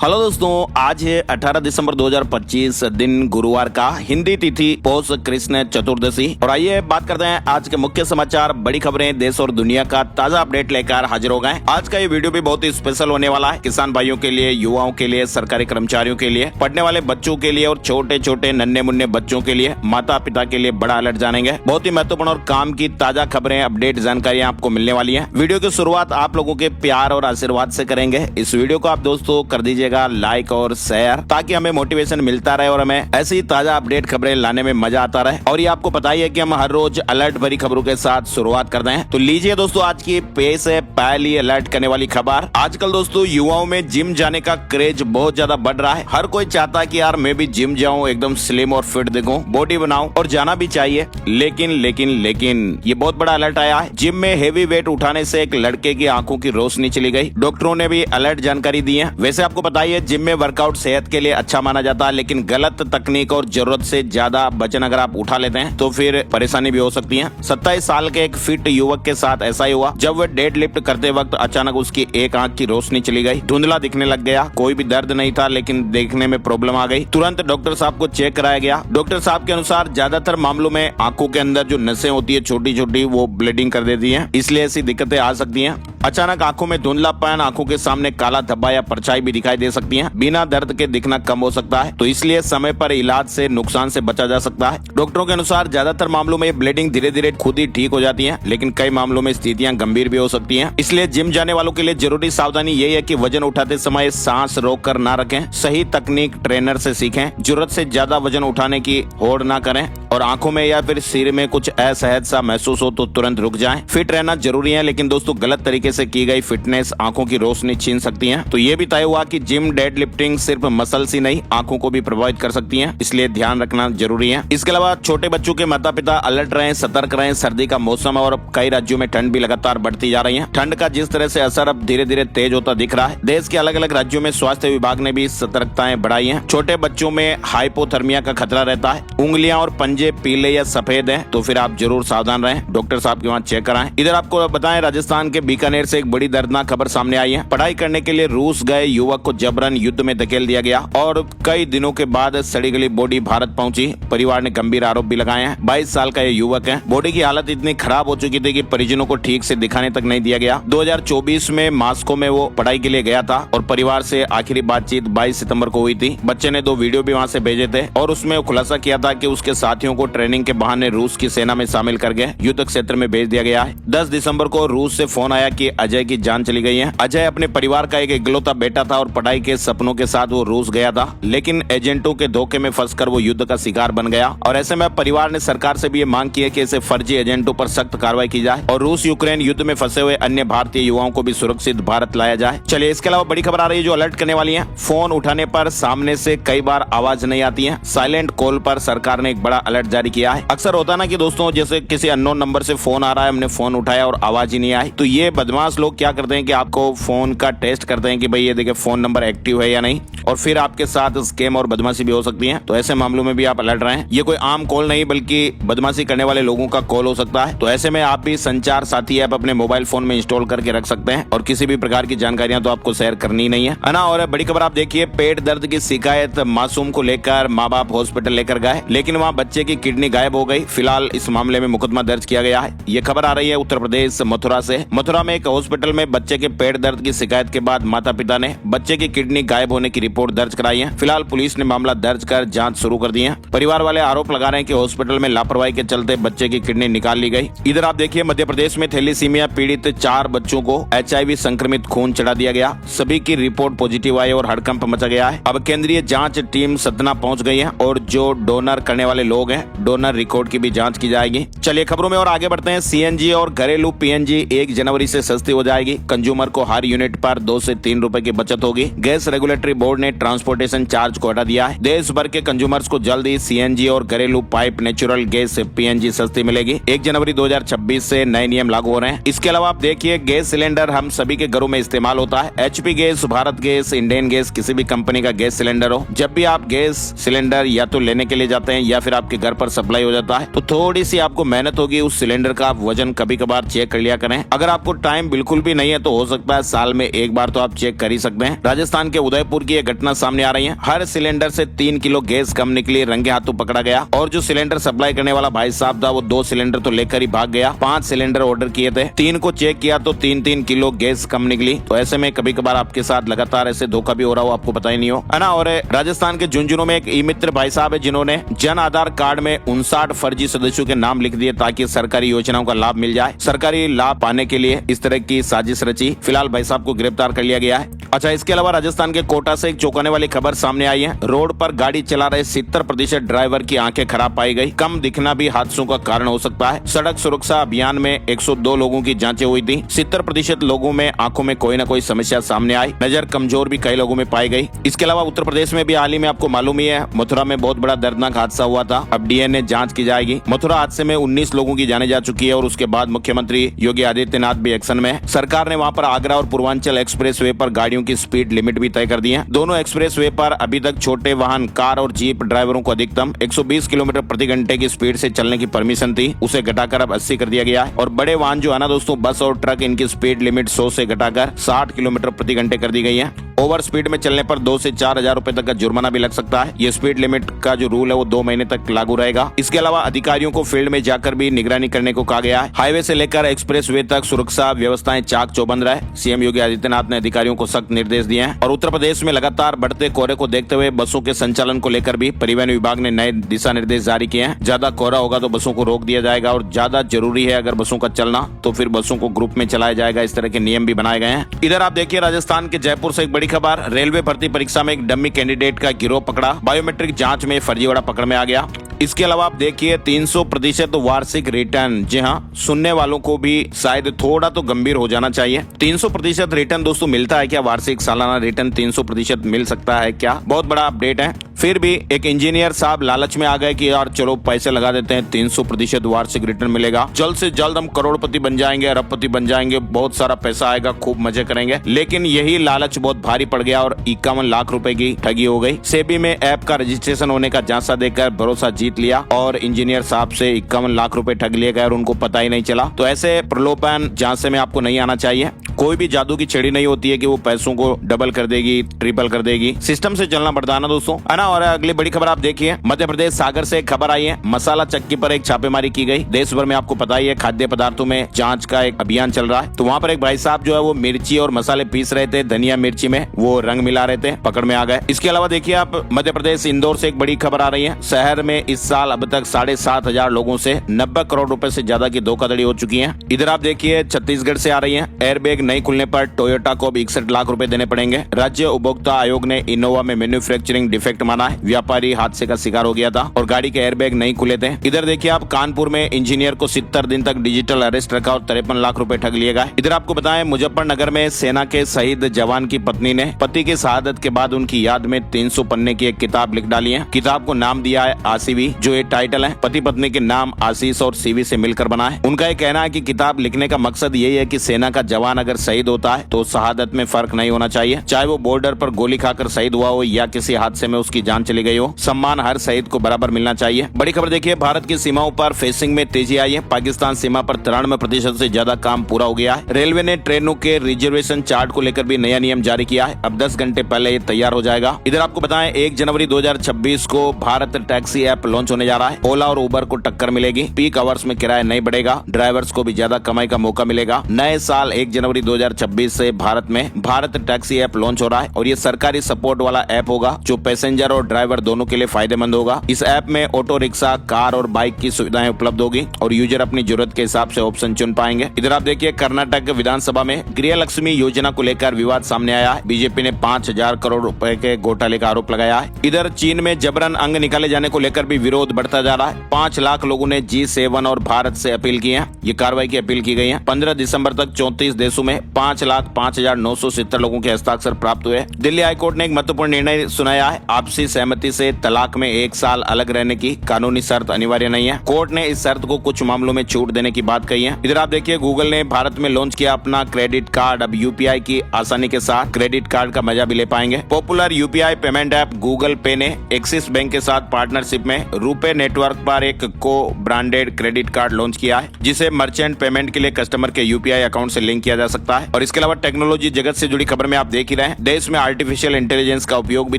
Hello दोस्तों, आज है 18 दिसंबर 2025 दिन गुरुवार का, हिंदी तिथि पौष कृष्ण चतुर्दशी। और आइए बात करते हैं आज के मुख्य समाचार, बड़ी खबरें देश और दुनिया का ताजा अपडेट लेकर हाजिर हो गए। आज का ये वीडियो भी बहुत ही स्पेशल होने वाला है, किसान भाइयों के लिए, युवाओं के लिए, सरकारी कर्मचारियों के लिए, पढ़ने वाले बच्चों के लिए और छोटे छोटे नन्हे मुन्ने बच्चों के लिए, माता पिता के लिए बड़ा अलर्ट जानेंगे। बहुत ही महत्वपूर्ण और काम की ताजा खबरें, अपडेट जानकारियां आपको मिलने वाली है। वीडियो की शुरुआत आप लोगों के प्यार और आशीर्वाद से करेंगे। इस वीडियो को आप दोस्तों कर दीजिएगा लाइक और शेयर, ताकि हमें मोटिवेशन मिलता रहे और हमें ऐसी ताजा अपडेट खबरें लाने में मजा आता रहे। और ये आपको पता ही है कि हम हर रोज अलर्ट भरी खबरों के साथ शुरुआत करते हैं। तो लीजिए दोस्तों, आज की पेश है पहली अलर्ट करने वाली खबर। आजकल दोस्तों युवाओं में जिम जाने का क्रेज बहुत ज्यादा बढ़ रहा है। हर कोई चाहता है कि यार मैं भी जिम जाऊं, एकदम स्लिम और फिट दिखूं, बॉडी बनाऊं, और जाना भी चाहिए। लेकिन ये बहुत बड़ा अलर्ट आया है। जिम में हेवी वेट उठाने से एक लड़के की आंखों की रोशनी चली गई। डॉक्टरों ने भी अलर्ट जानकारी दी है। वैसे आपको पता ही है, जिम में वर्कआउट सेहत के लिए अच्छा माना जाता है, लेकिन गलत तकनीक और जरूरत से ज्यादा वजन अगर आप उठा लेते हैं तो फिर परेशानी भी हो सकती है। 27 साल के एक फिट युवक के साथ ऐसा ही हुआ। जब वह डेड लिफ्ट करते वक्त अचानक उसकी एक आंख की रोशनी चली गई, धुंधला दिखने लग गया। कोई भी दर्द नहीं था, लेकिन देखने में प्रॉब्लम आ गई। तुरंत डॉक्टर साहब को चेक कराया गया। डॉक्टर साहब के अनुसार ज्यादातर मामलों में आंखों के अंदर जो नसें होती है छोटी छोटी, वो ब्लीडिंग कर देती है, इसलिए ऐसी दिक्कतें आ सकती है। अचानक आंखों में धुंधलापन, आंखों के सामने काला धब्बा या परछाई भी दिखाई दे सकती है। बिना दर्द के दिखना कम हो सकता है, तो इसलिए समय पर इलाज से नुकसान से बचा जा सकता है। डॉक्टरों के अनुसार ज्यादातर मामलों में ब्लीडिंग धीरे धीरे खुद ही ठीक हो जाती है, लेकिन कई मामलों में स्थितियां गंभीर भी हो सकती हैं। इसलिए जिम जाने वालों के लिए जरूरी सावधानी यही है कि वजन उठाते समय सांस रोक कर ना रखें, सही तकनीक ट्रेनर से सीखें, जरूरत से ज्यादा वजन उठाने की होड़ ना करें, और आंखों में या फिर सिर में कुछ असहज सा महसूस हो तो तुरंत रुक जाएं। फिट रहना जरूरी है, लेकिन दोस्तों गलत तरीके से की गई फिटनेस आंखों की रोशनी छीन सकती है। तो ये भी तय हुआ कि जिम डेड लिफ्टिंग सिर्फ मसल्स ही नहीं, आंखों को भी प्रभावित कर सकती है, इसलिए ध्यान रखना जरूरी है। इसके अलावा छोटे बच्चों के माता पिता अलर्ट रहें, सतर्क रहें। सर्दी का मौसम है और कई राज्यों में ठंड भी लगातार बढ़ती जा रही है। ठंड का जिस तरह से असर अब धीरे धीरे तेज होता दिख रहा है, देश के अलग अलग राज्यों में स्वास्थ्य विभाग ने भी सतर्कताएं बढ़ाई है। छोटे बच्चों में हाइपोथर्मिया का खतरा रहता है, उंगलियां और पंजे पीले या सफेद हैं, तो फिर आप जरूर सावधान रहें, डॉक्टर साहब के वहाँ चेक कराएं। इधर आपको बताएं, राजस्थान के बीकानेर से एक बड़ी दर्दनाक खबर सामने आई है। पढ़ाई करने के लिए रूस गए युवक को जबरन युद्ध में धकेल दिया गया और कई दिनों के बाद सड़ी गली बॉडी भारत पहुंची। परिवार ने गंभीर आरोप भी लगाए हैं। 22 साल का ये युवक है। बॉडी की हालत इतनी खराब हो चुकी थी कि परिजनों को ठीक से दिखाने तक नहीं दिया गया। 2024 में मास्को में वो पढ़ाई के लिए गया था और परिवार से आखिरी बातचीत 22 सितंबर को हुई थी। बच्चे ने 2 वीडियो भी वहाँ से भेजे थे और उसमें वो खुलासा किया था कि उसके साथियों को ट्रेनिंग के बहाने रूस की सेना में शामिल करके युद्ध क्षेत्र में भेज दिया गया है। 10 दिसंबर को रूस से फोन आया कि अजय की जान चली गई है। अजय अपने परिवार का एक इकलौता बेटा था और पढ़ाई के सपनों के साथ वो रूस गया था, लेकिन एजेंटों के धोखे में फंसकर वो युद्ध का शिकार बन गया। और ऐसे में परिवार ने सरकार से भी ये मांग की है कि ऐसे फर्जी एजेंटों पर सख्त कार्रवाई की जाए और रूस यूक्रेन युद्ध में फंसे हुए अन्य भारतीय युवाओं को भी सुरक्षित भारत लाया जाए। चलिए, इसके अलावा बड़ी खबर आ रही है जो अलर्ट करने वाली है। फोन उठाने पर सामने से कई बार आवाज नहीं आती है। साइलेंट कॉल पर सरकार ने एक बड़ा अलर्ट जारी किया है। अक्सर होता ना कि दोस्तों, जैसे किसी अननोन नंबर से फोन आ रहा है, हमने फोन उठाया और आवाज ही नहीं आई, तो ये बदमाश लोग क्या करते हैं कि आपको फोन का टेस्ट करते हैं कि भाई ये देखिए फोन नंबर एक्टिव है या नहीं, और फिर आपके साथ स्कैम और बदमाशी भी हो सकती है। तो ऐसे मामलों में भी आप अलर्ट रहें। ये कोई आम कॉल नहीं, बल्कि बदमाशी करने वाले लोगों का कॉल हो सकता है। तो ऐसे में आप भी संचार साथी ऐप अपने मोबाइल फोन में इंस्टॉल करके रख सकते हैं, और किसी भी प्रकार की जानकारियां तो आपको शेयर करनी नहीं है ना। और बड़ी खबर आप देखिए, पेट दर्द की शिकायत मासूम को लेकर माँ बाप हॉस्पिटल लेकर गए, लेकिन वहाँ बच्चे की किडनी गायब हो गई। फिलहाल इस मामले में मुकदमा दर्ज किया गया है। ये खबर आ रही है उत्तर प्रदेश मथुरा से। मथुरा में एक हॉस्पिटल में बच्चे के पेट दर्द की शिकायत के बाद माता पिता ने बच्चे की किडनी गायब होने की रिपोर्ट दर्ज कराई है। फिलहाल पुलिस ने मामला दर्ज कर जांच शुरू कर दी है। परिवार वाले आरोप लगा रहे हैं कि हॉस्पिटल में लापरवाही के चलते बच्चे की किडनी निकाल ली गई। इधर आप देखिए, मध्य प्रदेश में थैलीसीमिया पीड़ित 4 बच्चों को HIV संक्रमित खून चढ़ा दिया गया। सभी की रिपोर्ट पॉजिटिव आई और हड़कंप मचा गया है। अब केंद्रीय जांच टीम सतना पहुंच गई है और जो डोनर करने वाले लोग हैं, डोनर रिकॉर्ड की भी जांच की जाएगी। चलिए खबरों में और आगे बढ़ते हैं। CNG और घरेलू PNG 1 जनवरी से सस्ती हो जाएगी। कंज्यूमर को हर यूनिट पर 2 से 3 रुपए की बचत होगी। गैस रेगुलेटरी बोर्ड ने ट्रांसपोर्टेशन चार्ज को हटा दिया है। देश भर के कंज्यूमर्स को जल्द ही CNG और घरेलू पाइप नेचुरल गैस PNG सस्ती मिलेगी। 1 जनवरी 2026 से नए नियम लागू हो रहे हैं। इसके अलावा आप देखिए, गैस सिलेंडर हम सभी के घरों में इस्तेमाल होता है। HP gas, Bharat gas, Indian gas, किसी भी कंपनी का गैस सिलेंडर हो, जब भी आप गैस सिलेंडर या तो लेने के लिए जाते हैं या फिर आपके घर पर सप्लाई हो जाता है, तो थोड़ी सी आपको मेहनत होगी। उस सिलेंडर का आप वजन कभी कभार चेक कर लिया करें। अगर आपको टाइम टाइम बिल्कुल भी नहीं है तो हो सकता है साल में एक बार तो आप चेक कर ही सकते हैं। राजस्थान के उदयपुर की ये घटना सामने आ रही है। हर सिलेंडर से 3 किलो गैस कम निकली, रंगे हाथों पकड़ा गया। और जो सिलेंडर सप्लाई करने वाला भाई साहब था वो 2 सिलेंडर तो लेकर ही भाग गया। 5 सिलेंडर ऑर्डर किए थे, 3 को चेक किया तो 3-3 किलो गैस कम निकली। तो ऐसे में कभी कभार आपके साथ लगातार ऐसे धोखा भी हो रहा हो, आपको पता ही नहीं हो, है ना। और राजस्थान के झुंझुनू में एक ई मित्र भाई साहब है जिन्होंने जन आधार कार्ड में 59 फर्जी सदस्यों के नाम लिख दिए ताकि सरकारी योजनाओं का लाभ मिल जाए। सरकारी लाभ पाने के लिए इस तरह की साजिश रची। फिलहाल भाई साहब को गिरफ्तार कर लिया गया है। अच्छा, इसके अलावा राजस्थान के कोटा से एक चौंकाने वाली खबर सामने आई है। रोड पर गाड़ी चला रहे 70% ड्राइवर की आंखें खराब पाई गई। कम दिखना भी हादसों का कारण हो सकता है। सड़क सुरक्षा अभियान में 102 लोगों की जांचें हुई थी। 70% लोगों में आंखों में कोई न कोई समस्या सामने आई। नजर कमजोर भी कई लोगों में पाई गई। इसके अलावा उत्तर प्रदेश में भी हाल ही में आपको मालूम ही है, मथुरा में बहुत बड़ा दर्दनाक हादसा हुआ था। अब डीएनए जांच की जाएगी। मथुरा हादसे में 19 लोगों की जाने जा चुकी है और उसके बाद मुख्यमंत्री योगी आदित्यनाथ भी एक्शन में। सरकार ने वहां पर आगरा और पूर्वांचल एक्सप्रेसवे पर गाड़ियों की स्पीड लिमिट भी तय कर दी है। दोनों एक्सप्रेसवे पर अभी तक छोटे वाहन, कार और जीप ड्राइवरों को अधिकतम 120 किलोमीटर प्रति घंटे की स्पीड से चलने की परमिशन थी, उसे घटाकर अब 80 कर दिया गया है। और बड़े वाहन जो है ना दोस्तों, बस और ट्रक, इनकी स्पीड लिमिट 100 से घटाकर 60 किलोमीटर प्रति घंटे कर दी गई है। ओवर स्पीड में चलने पर 2 से 4 हजार रुपए तक का जुर्माना भी लग सकता है। ये स्पीड लिमिट का जो रूल है वो 2 महीने तक लागू रहेगा। इसके अलावा अधिकारियों को फील्ड में जाकर भी निगरानी करने को कहा गया है। हाईवे से लेकर एक्सप्रेसवे तक सुरक्षा व्यवस्थाएं चाक चौबंद रहे। सीएम योगी आदित्यनाथ ने अधिकारियों को सख्त निर्देश दिए हैं। और उत्तर प्रदेश में लगातार बढ़ते कोहरे को देखते हुए बसों के संचालन को लेकर भी परिवहन विभाग ने नए दिशा निर्देश जारी किए हैं। ज्यादा कोहरा होगा तो बसों को रोक दिया जाएगा और ज्यादा जरूरी है अगर बसों का चलना तो फिर बसों को ग्रुप में चलाया जाएगा। इस तरह के नियम भी बनाए गए हैं। इधर आप देखिए राजस्थान के जयपुर से एक बड़ी खबर। रेलवे भर्ती परीक्षा में एक डमी कैंडिडेट का गिरोह पकड़ा। बायोमेट्रिक जांच में फर्जीवाड़ा पकड़ में आ गया। इसके अलावा आप देखिए 300% वार्षिक रिटर्न। जी हाँ, सुनने वालों को भी शायद थोड़ा तो गंभीर हो जाना चाहिए। 300% रिटर्न दोस्तों मिलता है क्या? वार्षिक सालाना रिटर्न 300% मिल सकता है क्या? बहुत बड़ा अपडेट है। फिर भी एक इंजीनियर साहब लालच में आ गए कि यार चलो पैसे लगा देते हैं, 300% वार्षिक रिटर्न मिलेगा, जल्द से जल्द हम करोड़पति बन जाएंगे, अरबपति बन जाएंगे, बहुत सारा पैसा आएगा, खूब मजे करेंगे। लेकिन यही लालच बहुत भारी पड़ गया और 51 लाख रुपए की ठगी हो गई। सेबी में ऐप का रजिस्ट्रेशन होने का झांसा देकर भरोसा जीत लिया और इंजीनियर साहब से 51 लाख रुपए ठग लिए गए और उनको पता ही नहीं चला। तो ऐसे प्रलोभन झांसे में आपको नहीं आना चाहिए। कोई भी जादू की छड़ी नहीं होती है कि वो पैसों को डबल कर देगी, ट्रिपल कर देगी। सिस्टम से चलना पड़ता है ना दोस्तों, है ना। और अगली बड़ी खबर आप देखिए, मध्य प्रदेश सागर से एक खबर आई है। मसाला चक्की पर एक छापेमारी की गई। देश भर में आपको पता ही है खाद्य पदार्थों में जांच का एक अभियान चल रहा है। तो वहाँ पर एक भाई साहब जो है वो मिर्ची और मसाले पीस रहे थे, धनिया मिर्ची में वो रंग मिला रहे थे, पकड़ में आ गए। इसके अलावा देखिए आप मध्य प्रदेश इंदौर से एक बड़ी खबर आ रही है। शहर में इस साल अब तक 7,500 लोगों से 90 करोड़ रुपए से ज्यादा की धोखाधड़ी हो चुकी है। इधर आप देखिए छत्तीसगढ़ से आ रही है। एयरबैग नहीं खुलने पर टोयोटा को 61 लाख रुपए देने पड़ेंगे। राज्य उपभोक्ता आयोग ने इनोवा में मैन्युफैक्चरिंग डिफेक्ट माना है। व्यापारी हादसे का शिकार हो गया था और गाड़ी के एयरबैग नहीं खुले थे। इधर देखिए आप कानपुर में इंजीनियर को 70 दिन तक डिजिटल अरेस्ट रखा और 53 लाख रुपए ठग लिए गए। इधर आपको बताएं मुजफ्फरनगर में सेना के शहीद जवान की पत्नी ने पति की शहादत के बाद उनकी याद में 300 पन्ने की एक किताब लिख डाली है। किताब को नाम दिया है आसीवी, जो ये टाइटल है पति पत्नी के नाम आशीष और सीवी से मिलकर बना है। उनका ये कहना है कि किताब लिखने का मकसद यही है कि सेना का जवान अगर शहीद होता है तो शहादत में फर्क नहीं होना चाहिए, चाहे वो बॉर्डर पर गोली खाकर शहीद हुआ हो या किसी हादसे में उसकी जान चली गई हो। सम्मान हर शहीद को बराबर मिलना चाहिए। बड़ी खबर देखिए, भारत की सीमाओं पर फेसिंग में तेजी आई है। पाकिस्तान सीमा पर 93% से ज्यादा काम पूरा हो गया है। रेलवे ने ट्रेनों के रिजर्वेशन चार्ट को लेकर भी नया नियम जारी किया है। अब 10 घंटे पहले ये तैयार हो जाएगा। इधर आपको बताएं 1 जनवरी 2026 को भारत टैक्सी ऐप लॉन्च होने जा रहा है। ओला और उबर को टक्कर मिलेगी। पीक आवर्स में किराया नहीं बढ़ेगा, ड्राइवर्स को भी ज्यादा कमाई का मौका मिलेगा। नए साल 1 जनवरी 2026 से भारत में भारत टैक्सी ऐप लॉन्च हो रहा है और ये सरकारी सपोर्ट वाला ऐप होगा जो पैसेंजर और ड्राइवर दोनों के लिए फायदेमंद होगा। इस ऐप में ऑटो रिक्शा, कार और बाइक की सुविधाएं उपलब्ध होगी और यूजर अपनी जरूरत के हिसाब से ऑप्शन चुन पाएंगे। इधर आप देखिए कर्नाटक विधानसभा में गृह लक्ष्मी योजना को लेकर विवाद सामने आया है। बीजेपी ने 5,000 करोड़ रुपए के घोटाले का आरोप लगाया है। इधर चीन में जबरन अंग निकाले जाने को लेकर भी विरोध बढ़ता जा रहा है। 5 लाख लोगों ने G7 और भारत से अपील की है। ये कार्रवाई की अपील की गई है। 15 दिसंबर तक 34 देशों में में 5,05,970 लोगों के हस्ताक्षर प्राप्त हुए। दिल्ली हाईकोर्ट ने एक महत्वपूर्ण निर्णय सुनाया है। आपसी सहमति से तलाक में 1 साल अलग रहने की कानूनी शर्त अनिवार्य नहीं है। कोर्ट ने इस शर्त को कुछ मामलों में छूट देने की बात कही है। इधर आप देखिए, गूगल ने भारत में लॉन्च किया अपना क्रेडिट कार्ड। अब यूपीआई की आसानी के साथ क्रेडिट कार्ड का मजा भी ले पाएंगे। Popular UPI payment app Google पे ने एक्सिस बैंक के साथ पार्टनरशिप में रुपे नेटवर्क पर एक को ब्रांडेड क्रेडिट कार्ड लॉन्च किया है, जिसे मर्चेंट पेमेंट के लिए कस्टमर के यूपीआई अकाउंट से लिंक किया जा सकता है। और इसके अलावा टेक्नोलॉजी जगत से जुड़ी खबर में आप देख ही रहे हैं, देश में आर्टिफिशियल इंटेलिजेंस का उपयोग भी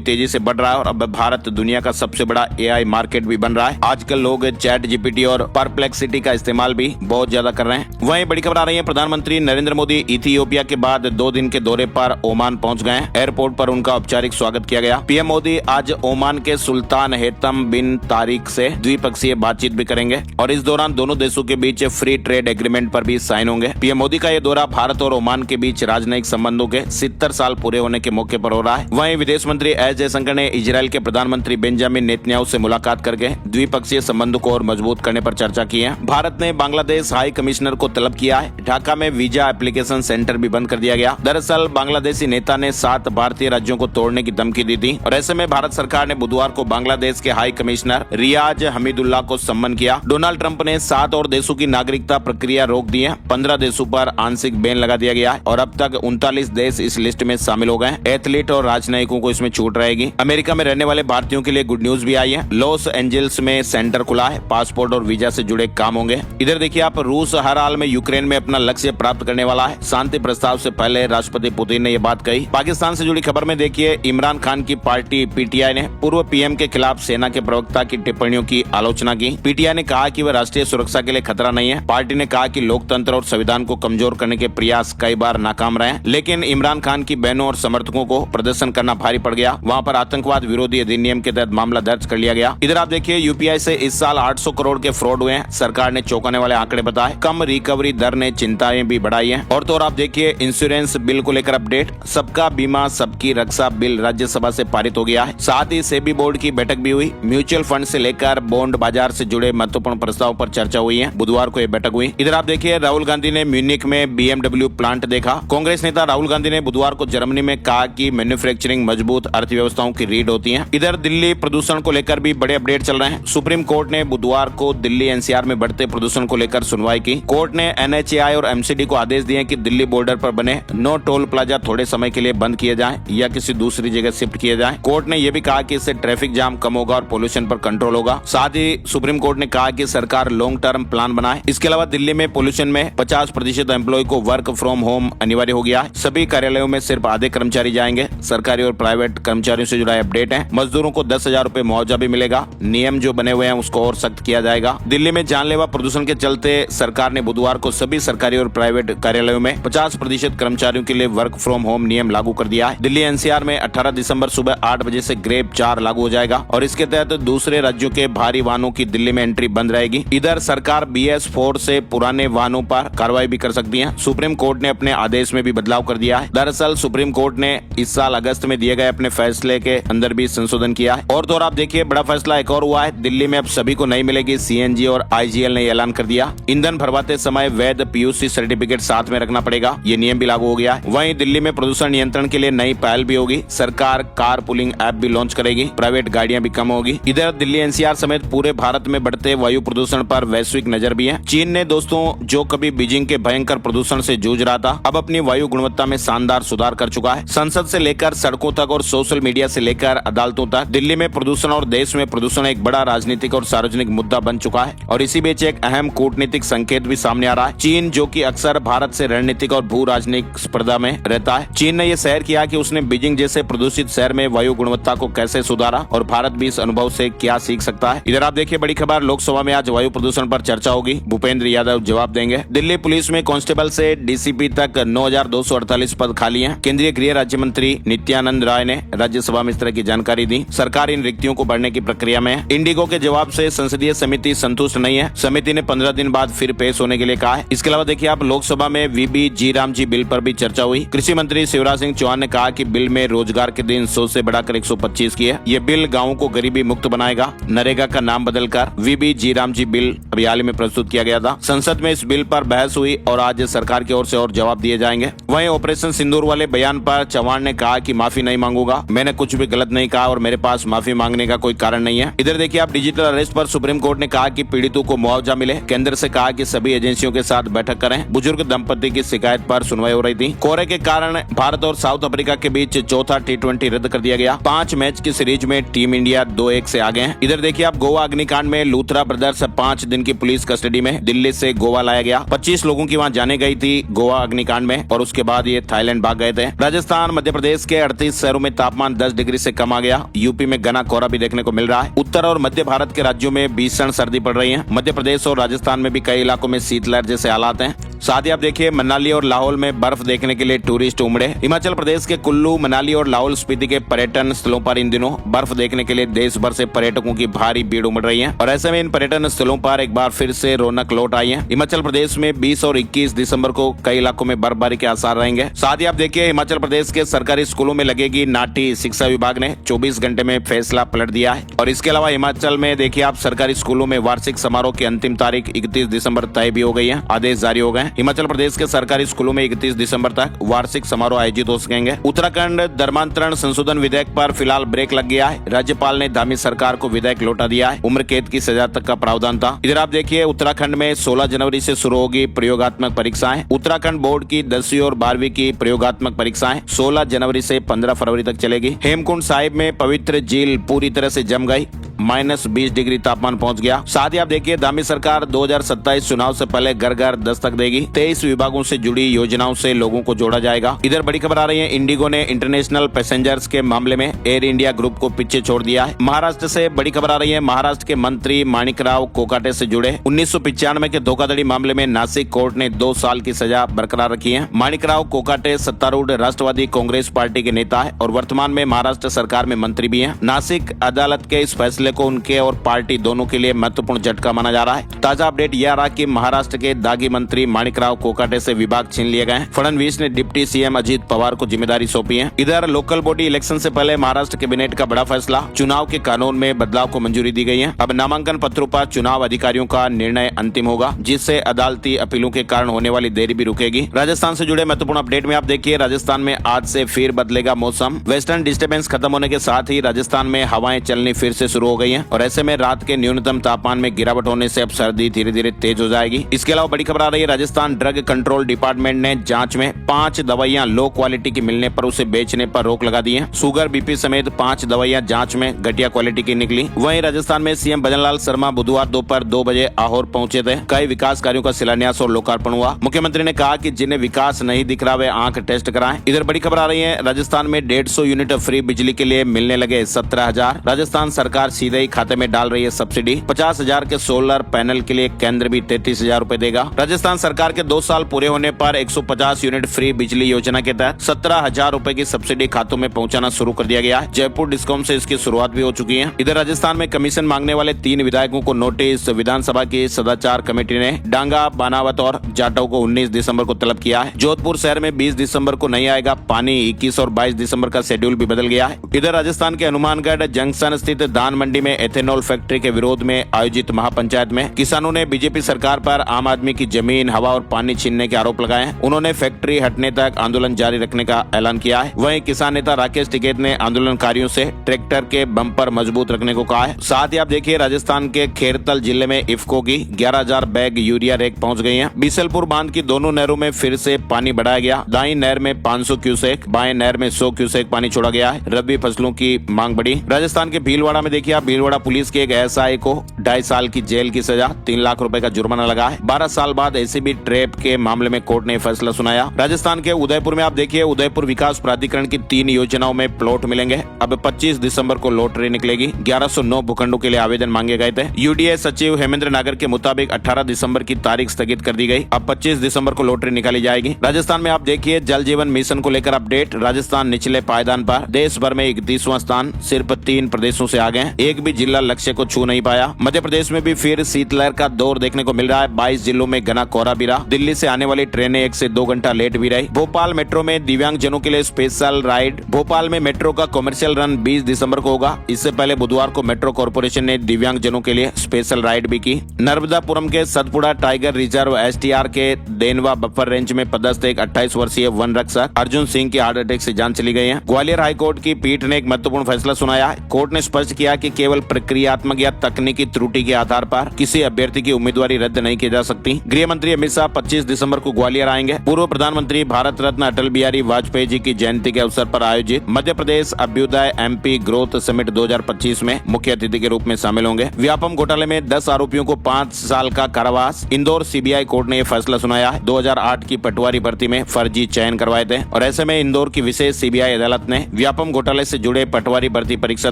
तेजी से बढ़ रहा है और अब भारत दुनिया का सबसे बड़ा एआई मार्केट भी बन रहा है। आजकल लोग चैट जीपीटी और परप्लेक्सिटी का इस्तेमाल भी बहुत ज्यादा कर रहे हैं। वहीं बड़ी खबर आ रही है, प्रधानमंत्री नरेंद्र मोदी इथियोपिया के बाद 2 दिन के दौरे पर ओमान पहुंच गए। एयरपोर्ट पर उनका औपचारिक स्वागत किया गया। पीएम मोदी आज ओमान के सुल्तान हेतम बिन तारिक से द्विपक्षीय बातचीत भी करेंगे और इस दौरान दोनों देशों के बीच फ्री ट्रेड एग्रीमेंट पर भी साइन होंगे। पीएम मोदी का यह दौरा भारत और ओमान के बीच राजनयिक संबंधों के 70 साल पूरे होने के मौके पर हो रहा है। वहीं विदेश मंत्री एस जयशंकर ने इजराइल के प्रधानमंत्री बेंजामिन नेतन्याहू से मुलाकात करके द्विपक्षीय संबंधों को और मजबूत करने पर चर्चा की है। भारत ने बांग्लादेश हाई कमिश्नर को तलब किया है। ढाका में वीजा एप्लीकेशन सेंटर भी बंद कर दिया गया। दरअसल बांग्लादेशी नेता ने 7 भारतीय राज्यों को तोड़ने की धमकी दी थी और ऐसे में भारत सरकार ने बुधवार को बांग्लादेश के हाई कमिश्नर रियाज हमीदुल्लाह को सम्मन किया। डोनाल्ड ट्रंप ने 7 और देशों की नागरिकता प्रक्रिया रोक दी है। 15 देशों पर आंशिक बैन लगा दिया गया है और अब तक 39 देश इस लिस्ट में शामिल हो गए। एथलीट और राजनयिकों को इसमें छूट रहेगी। अमेरिका में रहने वाले भारतीयों के लिए गुड न्यूज भी आई है। लॉस एंजल्स में सेंटर खुला है। पासपोर्ट और वीजा से जुड़े काम होंगे। इधर देखिए आप, रूस हर हाल में यूक्रेन में अपना लक्ष्य प्राप्त करने वाला है। शांति प्रस्ताव से पहले राष्ट्रपति पुतिन ने यह बात कही। पाकिस्तान से जुड़ी खबर में देखिए, इमरान खान की पार्टी पीटीआई ने पूर्व पीएम के खिलाफ सेना के प्रवक्ता की टिप्पणियों की आलोचना की। पीटीआई ने कहा कि वह राष्ट्रीय सुरक्षा के लिए खतरा नहीं है। पार्टी ने कहा कि लोकतंत्र और संविधान को कमजोर करने के प्रयास कई बार नाकाम रहे, लेकिन इमरान खान की बहनों और समर्थकों को प्रदर्शन करना भारी पड़ गया। वहाँ पर आतंकवाद विरोधी अधिनियम के तहत मामला दर्ज कर लिया गया। इधर आप देखिए, यूपीआई से इस साल 800 करोड़ के फ्रॉड हुए हैं। सरकार ने चौंकाने वाले आंकड़े बताए। कम रिकवरी दर ने चिंताएं भी बढ़ाई है। और तो और आप देखिए, इंश्योरेंस बिल को लेकर अपडेट। सबका बीमा सबकी रक्षा बिल राज्यसभा से पारित हो गया है। साथ ही सेबी बोर्ड की बैठक भी हुई। म्यूचुअल फंड से लेकर बॉन्ड बाजार से जुड़े महत्वपूर्ण प्रस्ताव पर चर्चा हुई है। बुधवार को यह बैठक हुई। इधर आप देखिए, राहुल गांधी ने म्यूनिक में BMW प्लांट देखा। कांग्रेस नेता राहुल गांधी ने बुधवार को जर्मनी में कहा कि मैन्युफैक्चरिंग मजबूत अर्थव्यवस्थाओं की रीढ़ होती है। इधर दिल्ली प्रदूषण को लेकर भी बड़े अपडेट चल रहे हैं। सुप्रीम कोर्ट ने बुधवार को दिल्ली एनसीआर में बढ़ते प्रदूषण को लेकर सुनवाई की। कोर्ट ने NHAI और MCD को आदेश दिए कि दिल्ली बॉर्डर पर बने नो टोल प्लाजा थोड़े समय के लिए बंद किए जाएं या किसी दूसरी जगह शिफ्ट किए जाएं। कोर्ट ने यह भी कहा कि इससे ट्रैफिक जाम कम होगा और पोल्यूशन पर कंट्रोल होगा। साथ ही सुप्रीम कोर्ट ने कहा कि सरकार लॉन्ग टर्म प्लान बनाए। इसके अलावा दिल्ली में पोल्यूशन में 50% एम्प्लॉय को वर्क फ्रॉम होम अनिवार्य हो गया है। सभी कार्यालयों में सिर्फ आधे कर्मचारी जाएंगे। सरकारी और प्राइवेट कर्मचारियों से जुड़ा अपडेट है। मजदूरों को 10,000 रूपए मुआवजा भी मिलेगा। नियम जो बने हुए हैं उसको और सख्त किया जाएगा। दिल्ली में जानलेवा प्रदूषण के चलते सरकार ने बुधवार को सभी सरकारी और प्राइवेट कार्यालयों में 50% कर्मचारियों के लिए वर्क फ्रॉम होम नियम लागू कर दिया है। दिल्ली एनसीआर में 18 दिसंबर सुबह 8 बजे से ग्रेप 4 लागू हो जाएगा और इसके तहत दूसरे राज्यों के भारी वाहनों की दिल्ली में एंट्री बंद रहेगी। इधर सरकार BS4 से पुराने वाहनों पर कार्रवाई भी कर सकती है। सुप्रीम कोर्ट ने अपने आदेश में भी बदलाव कर दिया है। दरअसल सुप्रीम कोर्ट ने इस साल अगस्त में दिए गए अपने फैसले के अंदर भी संशोधन किया है। और तो और आप देखिए, बड़ा फैसला एक और हुआ है। दिल्ली में अब सभी को नहीं मिलेगी CNG और IGL ने ऐलान कर दिया। ईंधन भरवाते समय वैध PUC सर्टिफिकेट साथ में रखना पड़ेगा। ये नियम भी लागू हो गया है। वहीं दिल्ली में प्रदूषण नियंत्रण के लिए नई पहल भी होगी। सरकार कार पुलिंग ऐप भी लॉन्च करेगी। प्राइवेट गाड़ियां भी कम होगी। इधर दिल्ली NCR समेत पूरे भारत में बढ़ते वायु प्रदूषण पर वैश्विक नजर भी है। चीन ने दोस्तों, जो कभी बीजिंग के भयंकर प्रदूषण से जूझ रहा था, अब अपनी वायु गुणवत्ता में शानदार सुधार कर चुका है। संसद से लेकर सड़कों तक और सोशल मीडिया से लेकर अदालतों तक दिल्ली में प्रदूषण और देश में प्रदूषण एक बड़ा राजनीतिक और सार्वजनिक मुद्दा बन चुका है। और इसी बीच एक अहम कूटनीतिक संकेत भी सामने आ रहा है। चीन, जो कि अक्सर भारत से रणनीतिक और भू राजनीतिक स्पर्धा में रहता है, चीन ने यह शहर किया कि उसने बीजिंग जैसे प्रदूषित शहर में वायु गुणवत्ता को कैसे सुधारा और भारत भी इस अनुभव से क्या सीख सकता है। इधर आप देखिए, बड़ी खबर, लोकसभा में आज वायु प्रदूषण पर चर्चा होगी। भूपेंद्र यादव जवाब देंगे। दिल्ली पुलिस में कांस्टेबल से DCP तक 9,248 पद खाली हैं। केंद्रीय गृह राज्य मंत्री नित्यानंद राय ने राज्यसभा में इस तरह की जानकारी दी। सरकार इन रिक्तियों को भरने की प्रक्रिया में है। इंडिगो के जवाब से संसदीय समिति संतुष्ट नहीं है। समिति ने 15 दिन बाद फिर पेश होने के लिए कहा है। इसके अलावा देखिए आप, लोकसभा में VB जी रामजी बिल पर भी चर्चा हुई। कृषि मंत्री शिवराज सिंह चौहान ने कहा कि बिल में रोजगार के दिन 100 से बढ़ाकर 125 किए। ये बिल गाँवों को गरीबी मुक्त बनाएगा। नरेगा का नाम बदलकर VB जी रामजी बिल अभी हाल ही में प्रस्तुत किया गया था। संसद में इस बिल पर बहस हुई और आज सरकार की ओर से और जवाब दिए जाएंगे। वहीं ऑपरेशन सिंदूर वाले बयान पर चव्हाण ने कहा कि माफी नहीं मांगूंगा, मैंने कुछ भी गलत नहीं कहा और मेरे पास माफी मांगने का कोई कारण नहीं है। इधर देखिए आप डिजिटल अरेस्ट पर सुप्रीम कोर्ट ने कहा कि पीड़ितों को मुआवजा मिले। केंद्र से कहा कि सभी एजेंसियों के साथ बैठक करें। बुजुर्ग दंपति की शिकायत पर सुनवाई हो रही थी। कोहरे के कारण भारत और साउथ अफ्रीका के बीच चौथा T20 रद्द कर दिया गया। 5 मैच की सीरीज में टीम इंडिया 2-1 से आगे है। इधर देखिए आप गोवा अग्निकांड में लूथरा ब्रदर्स 5 दिन की पुलिस कस्टडी में दिल्ली से गोवा लाया गया। 25 लोगों की वहां जाने गई थी गोवा अग्निकांड में और उसके बाद ये थाईलैंड भाग गए थे। राजस्थान मध्य प्रदेश के 38 शहरों में तापमान 10 डिग्री से कम आ गया। यूपी में घना कोहरा भी देखने को मिल रहा है। उत्तर और मध्य भारत के राज्यों में भीषण सर्दी पड़ रही है। मध्य प्रदेश और राजस्थान में भी कई इलाकों में शीतलहर जैसे हालात हैं। साथ ही आप देखिए मनाली और लाहौल में बर्फ देखने के लिए टूरिस्ट उमड़े। हिमाचल प्रदेश के कुल्लू, मनाली और लाहौल स्पीति के पर्यटन स्थलों पर इन दिनों बर्फ देखने के लिए देश भर से पर्यटकों की भारी भीड़ उमड़ रही है और ऐसे में इन पर्यटन स्थलों पर एक बार फिर से रौनक लौट आई है। हिमाचल प्रदेश में 20 और 21 दिसंबर को कई इलाकों में बर्फबारी के आसार रहेंगे। साथ ही आप देखिए हिमाचल प्रदेश के सरकारी स्कूलों में लगेगी नाटी। शिक्षा विभाग ने 24 घंटे में फैसला पलट दिया है। और इसके अलावा हिमाचल में देखिए आप सरकारी स्कूलों में वार्षिक समारोह की अंतिम तारीख 31 दिसंबर तय भी हो गई है। आदेश जारी हो गए। हिमाचल प्रदेश के सरकारी स्कूलों में 31 दिसंबर तक वार्षिक समारोह आयोजित हो सकेंगे। उत्तराखंड धर्मांतरण संशोधन विधेयक पर फिलहाल ब्रेक लग गया है। राज्यपाल ने धामी सरकार को विधेयक लौटा दिया है। उम्र कैद की सजा तक का प्रावधान था। इधर आप देखिए उत्तराखंड में 16 जनवरी से शुरू होगी प्रयोगात्मक परीक्षाएं। उत्तराखंड बोर्ड की 10वीं और 12वीं की प्रयोगात्मक परीक्षाएं 16 जनवरी से 15 फरवरी तक चलेगी। हेमकुंड साहिब में पवित्र झील पूरी तरह से जम गई। -20 डिग्री तापमान पहुंच गया। साथ ही आप देखिए धामी सरकार 2027 चुनाव से पहले घर घर दस्तक देगी। 23 विभागों से जुड़ी योजनाओं से लोगों को जोड़ा जाएगा। इधर बड़ी खबर आ रही है, इंडिगो ने इंटरनेशनल पैसेंजर्स के मामले में एयर इंडिया ग्रुप को पीछे छोड़ दिया है। महाराष्ट्र से बड़ी खबर आ रही है, महाराष्ट्र के मंत्री माणिकराव कोकाटे से जुड़े 1995 के धोखाधड़ी मामले में नासिक कोर्ट ने 2 साल की सजा बरकरार रखी है। माणिकराव कोकाटे सत्तारूढ़ राष्ट्रवादी कांग्रेस पार्टी के नेता है और वर्तमान में महाराष्ट्र सरकार में मंत्री भी है। नासिक अदालत के इस फैसले को उनके और पार्टी दोनों के लिए महत्वपूर्ण झटका माना जा रहा है। ताजा अपडेट यह रहा कि महाराष्ट्र के दागी मंत्री माणिकराव कोकाटे से विभाग छीन लिए गए। फडणवीस ने डिप्टी सीएम अजित पवार को जिम्मेदारी सौंपी है। इधर लोकल बॉडी इलेक्शन से पहले महाराष्ट्र कैबिनेट का बड़ा फैसला, चुनाव के कानून में बदलाव को मंजूरी दी गई है। अब नामांकन पत्रों पर चुनाव अधिकारियों का निर्णय अंतिम होगा, जिससे अदालती अपीलों के कारण होने वाली देरी भी रुकेगी। राजस्थान से जुड़े महत्वपूर्ण अपडेट में आप देखिए राजस्थान में आज से फिर बदलेगा मौसम। वेस्टर्न डिस्टर्बेंस खत्म होने के साथ ही राजस्थान में हवाएं चलनी फिर से शुरू हो गई है और ऐसे में रात के न्यूनतम तापमान में गिरावट होने से अब सर्दी धीरे धीरे तेज हो जाएगी। इसके अलावा बड़ी खबर आ रही है, राजस्थान ड्रग कंट्रोल डिपार्टमेंट ने जांच में 5 दवाइयां लो क्वालिटी की मिलने पर उसे बेचने पर रोक लगा दी है। शुगर, बीपी समेत 5 दवाइयां जांच में घटिया क्वालिटी की निकली। वहीं राजस्थान में सीएम भजनलाल शर्मा बुधवार दोपहर 2 बजे आहोर पहुंचे थे। कई विकास कार्यों का शिलान्यास और लोकार्पण हुआ। मुख्यमंत्री ने कहा कि जिन्हें विकास नहीं दिख रहा वे आंख टेस्ट कराएं। इधर बड़ी खबर आ रही है, राजस्थान में 150 यूनिट फ्री बिजली के लिए मिलने लगे 17,000। राजस्थान सरकार सीधे ही खाते में डाल रही है सब्सिडी। 50,000 के सोलर पैनल के लिए केंद्र भी 33,000 रूपए देगा। राजस्थान सरकार के 2 साल पूरे होने पर 150 यूनिट फ्री बिजली योजना के तहत 17,000 रूपए की सब्सिडी खातों में पहुंचाना शुरू कर दिया गया है। जयपुर डिस्कॉम से इसकी शुरुआत भी हो चुकी है। इधर राजस्थान में कमीशन मांगने वाले 3 विधायकों को नोटिस। विधानसभा की सदाचार कमेटी ने डांगा, बानावत और जाटव को 19 दिसंबर को तलब किया है। जोधपुर शहर में 20 दिसंबर को नहीं आएगा पानी। 21 और 22 दिसंबर का शेड्यूल भी बदल गया है। इधर राजस्थान के हनुमानगढ़ जंक्शन स्थित धान मंडी में एथेनॉल फैक्ट्री के विरोध में आयोजित महापंचायत में किसानों ने बीजेपी सरकार पर आम आदमी की जमीन, हवा और पानी छीनने के आरोप लगाए हैं। उन्होंने फैक्ट्री हटने तक आंदोलन जारी रखने का ऐलान किया है। वहीं किसान नेता राकेश टिकैत ने आंदोलनकारियों से ट्रैक्टर के बम्पर मजबूत रखने को कहा है। साथ ही आप देखिए राजस्थान के खेरतल जिले में इफ्को की 11,000 बैग यूरिया रैक पहुंच गई है। बीसलपुर बांध की दोनों नहरों में फिर से पानी बढ़ाया गया। दाई नहर में 500 क्यूसेक, बाएं नहर में 100 क्यूसेक पानी छोड़ा गया है। रबी फसलों की मांग बढ़ी। राजस्थान के भीलवाड़ा में देखिए भीलवाड़ा पुलिस के एक एएसआई को 2.5 साल की जेल की सजा, 3 लाख रुपए का जुर्माना लगा है। 12 साल बाद एसीबी ट्रैप के मामले में कोर्ट ने फैसला सुनाया। राजस्थान के उदयपुर में आप देखिए उदयपुर विकास प्राधिकरण की 3 योजनाओं में प्लॉट मिलेंगे। अब 25 दिसंबर को लॉटरी निकलेगी। 1109 भूखंडों के लिए आवेदन मांगे गए थे। यूडीए सचिव हेमेंद्र नागर के मुताबिक 18 दिसंबर की तारीख स्थगित कर दी गई। अब 25 दिसंबर को लॉटरी निकाली जाएगी। राजस्थान में आप देखिए जल जीवन मिशन को लेकर अपडेट। राजस्थान निचले पायदान पर, देश भर में 31वां स्थान, सिर्फ 3 प्रदेशों से आगे हैं। एक भी जिला लक्ष्य को छू नहीं पाया। मध्य प्रदेश में भी फिर शीतलहर का दौर देखने को मिल रहा है। 22 जिलों में घना कोहरा भी रहा। दिल्ली से आने वाली ट्रेनें 1 से 2 घंटा लेट भी रही। भोपाल मेट्रो में दिव्यांग जनों के लिए स्पेशल राइड। भोपाल में मेट्रो का कमर्शियल रन 20 दिसंबर को होगा। इससे पहले बुधवार को मेट्रो कॉर्पोरेशन ने दिव्यांग जनों के लिए स्पेशल राइड भी की। नर्मदापुरम के सतपुड़ा टाइगर रिजर्व STR के देनवा बफर रेंज में पदस्थ एक 28 वर्षीय वन रक्षक अर्जुन सिंह की हार्ट अटैक से जान चली गई है। ग्वालियर हाईकोर्ट की पीठ ने एक महत्वपूर्ण फैसला सुनाया। कोर्ट ने स्पष्ट किया कि केवल प्रक्रियात्मक या तकनीकी त्रुटि के आधार पर किसी अभ्यर्थी की उम्मीदवारी रद्द नहीं की जा सकती। गृह मंत्री अमित शाह 25 दिसंबर को ग्वालियर आएंगे। पूर्व प्रधानमंत्री भारत रत्न अटल बिहारी वाजपेयी जी की जयंती के अवसर पर आयोजित Madhya Pradesh Abhyuday MP growth summit 2025 में मुख्य अतिथि के रूप में शामिल होंगे। व्यापम घोटाले में 10 आरोपियों को 5 साल का कारावास। इंदौर CBI कोर्ट ने यह फैसला सुनाया। 2008 की पटवारी भर्ती में फर्जी चयन करवाए थे और ऐसे में इंदौर की विशेष CBI अदालत ने व्यापम घोटाले से जुड़े पटवारी भर्ती परीक्षा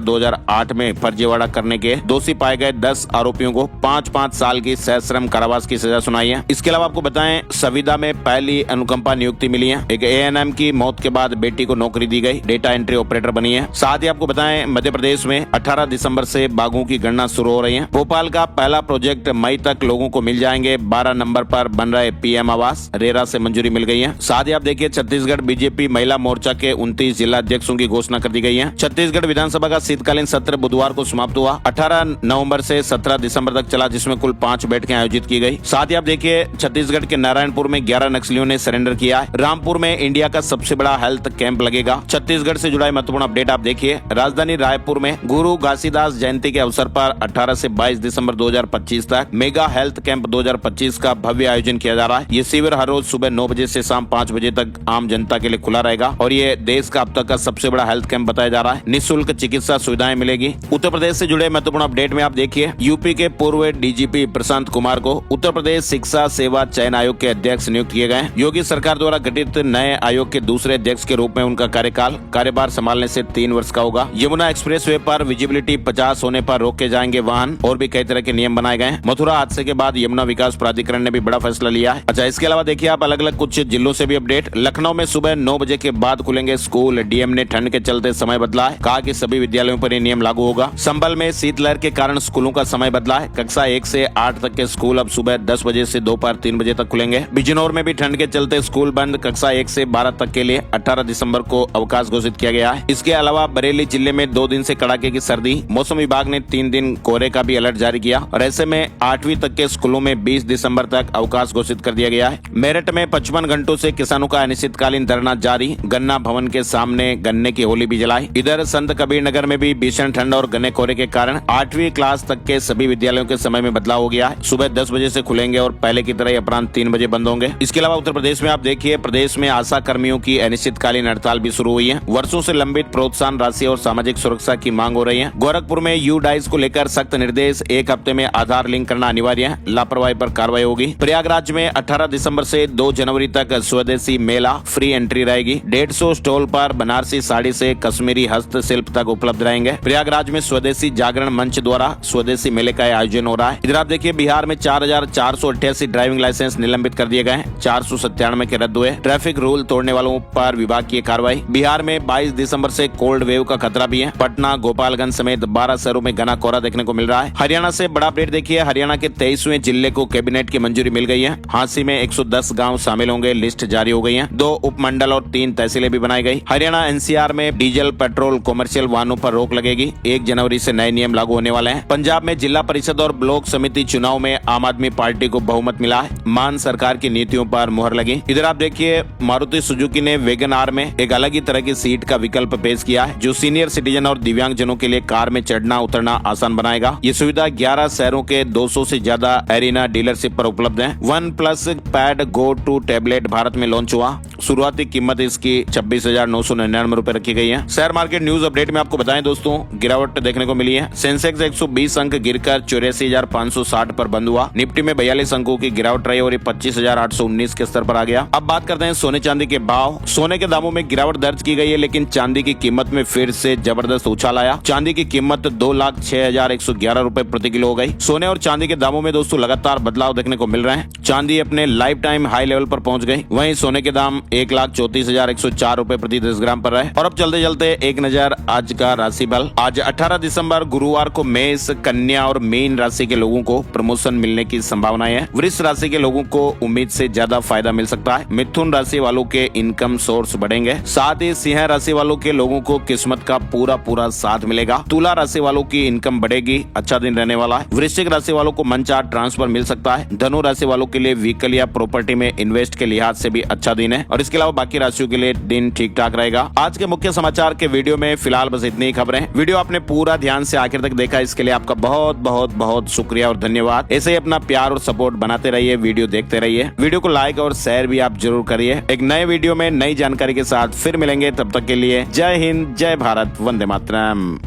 2008 में फर्जीवाड़ा करने के दोषी पाए गए 10 आरोपियों को 5-5 साल की सश्रम कारावास की सजा सुनाई है। इसके अलावा आपको बताएं, संविदा में पहली अनुकंपा नियुक्ति मिली है। एक ANM की मौत के बाद बेटी को नौकरी दी गई, डेटा एंट्री ऑपरेटर बनी है। साथ ही आपको बताएं, मध्य प्रदेश में 18 दिसंबर से बाघों की गणना शुरू हो रही है। भोपाल का पहला प्रोजेक्ट मई तक लोगों को मिल जाएंगे। 12 नंबर पर बन रहे PM आवास रेरा से मंजूरी मिल गई है। साथ ही आप देखिए, छत्तीसगढ़ BJP महिला मोर्चा के 29 जिला अध्यक्षों की घोषणा कर दी गई है। छत्तीसगढ़ विधानसभा का शीतकालीन सत्र बुधवार को समाप्त हुआ। 18 नवंबर से 17 दिसंबर तक चला, जिसमें कुल 5 बैठकें आयोजित की गई। साथ ही आप देखिए, छत्तीसगढ़ के नारायणपुर में 11 नक्सलियों ने सरेंडर किया है। रामपुर में इंडिया का सबसे बड़ा हेल्थ कैंप लगेगा। छत्तीसगढ़ से जुड़ा महत्वपूर्ण अपडेट आप देखिए। राजधानी रायपुर में गुरु घासीदास जयंती के अवसर पर 18 से 22 दिसंबर 2025 तक मेगा हेल्थ कैंप 2025 का भव्य आयोजन किया जा रहा है। ये शिविर हर रोज सुबह 9 बजे से शाम 5 बजे तक आम जनता के लिए खुला रहेगा और ये देश का अब तक का सबसे बड़ा हेल्थ कैंप बताया जा रहा है। निःशुल्क चिकित्सा सुविधाएं मिलेगी। उत्तर प्रदेश से जुड़े महत्वपूर्ण अपडेट में आप देखिए, यूपी के पूर्व DGP प्रशांत कुमार को उत्तर प्रदेश शिक्षा सेवा चयन आयोग के अध्यक्ष नियुक्त किए गए। योगी सरकार द्वारा गठित नए आयोग के दूसरे अध्यक्ष के रूप में उनका कार्यभार संभालने से 3 वर्ष का होगा। यमुना एक्सप्रेस वे पर विजिबिलिटी 50 होने पर रोके जाएंगे वाहन और भी कई तरह के नियम बनाए गए। मथुरा हादसे के बाद यमुना विकास प्राधिकरण ने भी बड़ा फैसला लिया है। अच्छा, इसके अलावा देखिए आप अलग अलग कुछ जिलों से भी अपडेट। लखनऊ में सुबह 9 बजे के बाद खुलेंगे स्कूल। DM ने ठंड के चलते समय बदला है, कहा कि सभी विद्यालयों पर ये नियम लागू होगा। संभल में शीतलहर के कारण स्कूलों का समय बदला है। कक्षा 1 से 8 तक के स्कूल अब सुबह 10 बजे से दोपहर 3 बजे तक खुलेंगे। बिजनौर में भी ठंड के चलते स्कूल बंद। कक्षा 1 से 12 तक के लिए 18 दिसंबर को अवकाश घोषित किया गया है। इसके अलावा बरेली जिले में 2 दिन से कड़ाके की सर्दी। मौसम विभाग ने 3 दिन कोहरे का भी अलर्ट जारी किया और ऐसे में 8वीं तक के स्कूलों में 20 दिसंबर तक अवकाश घोषित कर दिया गया है। मेरठ में 55 घंटों से किसानों का अनिश्चितकालीन धरना जारी। गन्ना भवन के सामने गन्ने की होली भी जलाई। इधर संत कबीर नगर में भी भीषण ठंड और घने कोहरे के कारण 8वीं क्लास तक के सभी विद्यालयों के समय में बदलाव हो गया है। सुबह 10 बजे से खुलेंगे और पहले की तरह अपराह्न 3 बजे बंद होंगे। इसके अलावा उत्तर प्रदेश में आप देखिए, प्रदेश में आशा कर्मियों की अनिश्चितकालीन हड़ताल भी शुरू हुई है। वर्षों से लंबित प्रोत्साहन राशि और सामाजिक सुरक्षा की मांग हो रही है। गोरखपुर में UDAIS को लेकर सख्त निर्देश। 1 हफ्ते में आधार लिंक करना अनिवार्य है। लापरवाही पर कार्रवाई होगी। प्रयागराज में 18 दिसंबर से 2 जनवरी तक स्वदेशी मेला, फ्री एंट्री रहेगी। 150 स्टॉल पर बनारसी साड़ी से कश्मीरी हस्तशिल्प तक उपलब्ध रहेंगे। प्रयागराज में स्वदेशी जागरण मंच द्वारा स्वदेशी मेले का आयोजन हो रहा है। इधर आप देखिए, बिहार में 4488 ड्राइविंग लाइसेंस निलंबित कर दिए गए। 497 के रद्द हुए। ट्रैफिक रूल तोड़ने वालों पर विभाग की कार्रवाई। बिहार में 22 दिसंबर से कोल्ड वेव का खतरा भी है। पटना, गोपालगंज समेत 12 शहरों में घना कोहरा देखने को मिल रहा है। हरियाणा से बड़ा अपडेट देखिए, हरियाणा के 23वें जिले को कैबिनेट की मंजूरी मिल गई है। हांसी में 110 गांव शामिल होंगे। लिस्ट जारी हो गई है। 2 उपमंडल और 3 तहसीलें भी बनाई गई। हरियाणा NCR में डीजल, पेट्रोल, कॉमर्शियल वाहनों पर रोक लगेगी। 1 जनवरी से नए नियम लागू होने वाले हैं। पंजाब में जिला परिषद और ब्लॉक समिति चुनाव में आम आदमी पार्टी को बहुमत मिला है। मान सरकार की नीतियों पर मुहर लगी। इधर आप देखिए, मारुति सुजुकी ने वैगन आर में एक अलग ही तरह की सीट का विकल्प पेश किया है, जो सीनियर सिटीजन और दिव्यांग जनों के लिए कार में चढ़ना उतरना आसान बनाएगा। ये सुविधा 11 शहरों के 200 से ज्यादा एरिना डीलरशिप पर उपलब्ध है। OnePlus pad Go 2 tablet Bharat में लॉन्च हुआ। शुरुआती कीमत इसकी 26,999 रुपए रखी गई है। शेयर मार्केट न्यूज अपडेट में आपको बताएं दोस्तों, गिरावट देखने को मिली है। सेंसेक्स 120 अंक गिरकर 84,560 पर बंद हुआ। निफ्टी में 42 अंकों की गिरावट रही और 25,819 के स्तर पर आ गया। अब बात करते हैं सोने चांदी के भाव। सोने के दामों में गिरावट दर्ज की गई है, लेकिन चांदी की कीमत में फिर से जबरदस्त उछाल आया। चांदी की कीमत 2,06,111 रुपए प्रति किलो हो गई। सोने और चांदी के दामों में दोस्तों लगातार बदलाव देखने को मिल रहे हैं। चांदी अपने लाइफ टाइम हाई लेवल पर पहुंच गई। वहीं सोने के दाम 1,34,104 रुपए प्रति 10 ग्राम पर रहे। और अब चलते चलते एक नजर आज का राशिफल। आज 18 दिसंबर गुरुवार को मेष, कन्या और मीन राशि के लोगों को प्रमोशन मिलने की संभावनाएं है। वृष राशि के लोगों को उम्मीद से ज्यादा फायदा मिल सकता है। मिथुन राशि वालों के इनकम सोर्स बढ़ेंगे। साथ ही सिंह राशि वालों के लोगों को किस्मत का पूरा साथ मिलेगा। तुला राशि वालों की इनकम बढ़ेगी, अच्छा दिन रहने वाला है। वृश्चिक राशि वालों को मनचाहा ट्रांसफर मिल सकता है। धनु राशि वालों के लिए व्हीकल या प्रॉपर्टी में इन्वेस्ट के लिहाज से भी अच्छा दिन है और इसके अलावा बाकी राशियों के लिए दिन ठीक ठाक रहेगा। आज के मुख्य समाचार के वीडियो में फिलहाल बस इतनी ही खबरें। वीडियो आपने पूरा ध्यान से आखिर तक देखा, इसके लिए आपका बहुत शुक्रिया और धन्यवाद। ऐसे ही अपना प्यार और सपोर्ट बनाते रहिए, वीडियो देखते रहिए। वीडियो को लाइक और शेयर भी आप जरूर करिए। एक नए वीडियो में नई जानकारी के साथ फिर मिलेंगे, तब तक के लिए जय हिंद, जय भारत, वंदे मातरम।